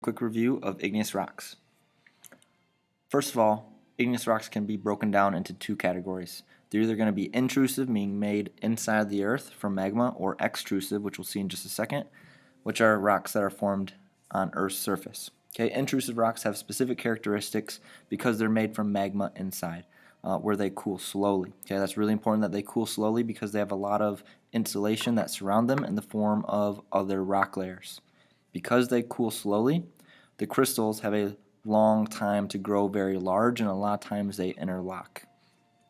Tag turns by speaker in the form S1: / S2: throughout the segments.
S1: Quick review of igneous rocks. First of all, igneous rocks can be broken down into two categories. They're either going to be intrusive, meaning made inside the earth from magma, or extrusive, which we'll see in just a second, which are rocks that are formed on Earth's surface. Okay, intrusive rocks have specific characteristics because they're made from magma inside, where they cool slowly. Okay, that's really important that they cool slowly because they have a lot of insulation that surround them in the form of other rock layers. Because they cool slowly, the crystals have a long time to grow very large, and a lot of times they interlock.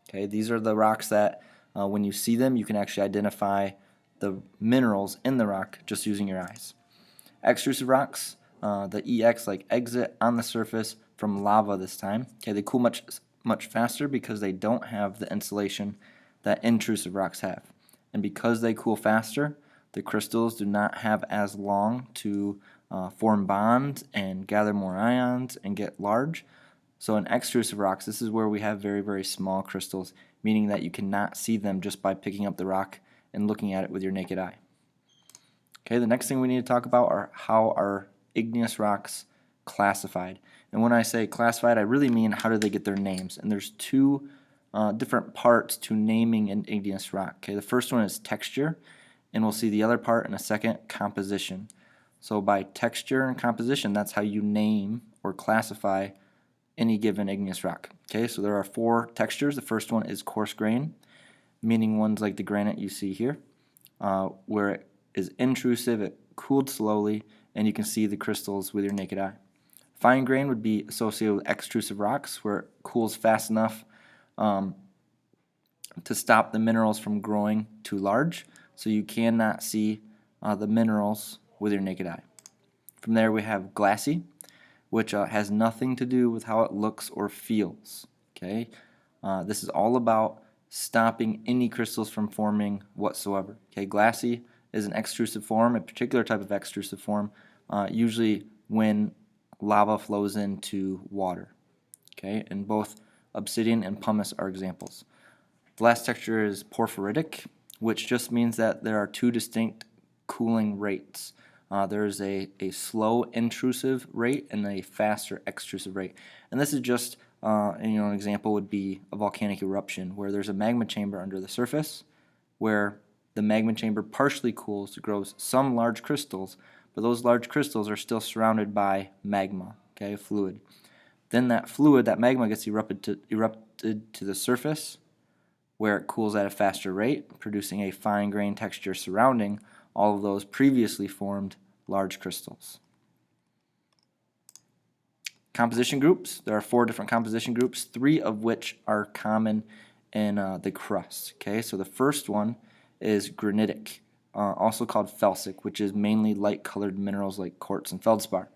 S1: Okay, these are the rocks that when you see them, you can actually identify the minerals in the rock just using your eyes. Extrusive rocks, the EX, like exit on the surface from lava this time. Okay, they cool much faster because they don't have the insulation that intrusive rocks have. And because they cool faster, the crystals do not have as long to form bonds and gather more ions and get large. So in extrusive rocks, this is where we have very, very small crystals, meaning that you cannot see them just by picking up the rock and looking at it with your naked eye. Okay, the next thing we need to talk about are how are igneous rocks classified. And when I say classified, I really mean how do they get their names. And there's two different parts to naming an igneous rock. Okay, the first one is texture, and we'll see the other part in a second, composition. So by texture and composition, that's how you name or classify any given igneous rock. Okay, so there are four textures. The first one is coarse grain, meaning ones like the granite you see here, where it is intrusive, it cooled slowly, and you can see the crystals with your naked eye. Fine grain would be associated with extrusive rocks, where it cools fast enough to stop the minerals from growing too large, so you cannot see the minerals with your naked eye. From there we have glassy, which has nothing to do with how it looks or feels. Okay, this is all about stopping any crystals from forming whatsoever. Okay, glassy is an extrusive form, a particular type of extrusive form, usually when lava flows into water. Okay, and both obsidian and pumice are examples. The last texture is porphyritic, which just means that there are two distinct cooling rates. There's a slow intrusive rate and a faster extrusive rate. And this is just, an example would be a volcanic eruption where there's a magma chamber under the surface where the magma chamber partially cools to grow some large crystals, but those large crystals are still surrounded by magma, okay, fluid. Then that fluid, that magma, gets erupted to the surface where it cools at a faster rate, producing a fine grain texture surrounding all of those previously formed large crystals. Composition groups. There are four different composition groups, three of which are common in the crust. Okay, so the first one is granitic, also called felsic, which is mainly light-colored minerals like quartz and feldspar.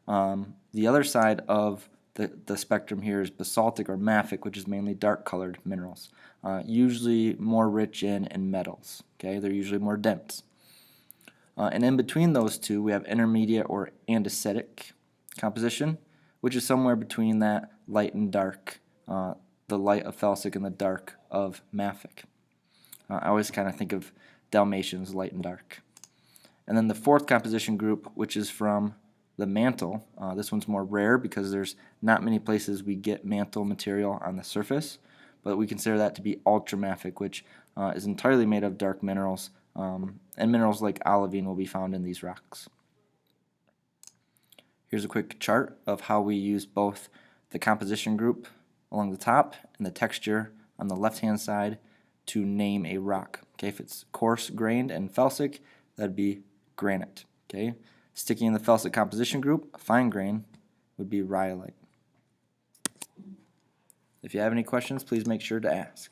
S1: The other side of the spectrum here is basaltic or mafic, which is mainly dark-colored minerals, usually more rich in metals. Okay, they're usually more dense. And in between those two, we have intermediate or andesitic composition, which is somewhere between that light and dark, the light of felsic and the dark of mafic. I always kind of think of Dalmatians, light and dark. And then the fourth composition group, which is from the mantle. This one's more rare because there's not many places we get mantle material on the surface, but we consider that to be ultramafic, which is entirely made of dark minerals, and minerals like olivine will be found in these rocks. Here's a quick chart of how we use both the composition group along the top and the texture on the left-hand side to name a rock. Okay, if it's coarse grained and felsic, that'd be granite. Okay, sticking in the felsic composition group, fine grain would be rhyolite. If you have any questions, please make sure to ask.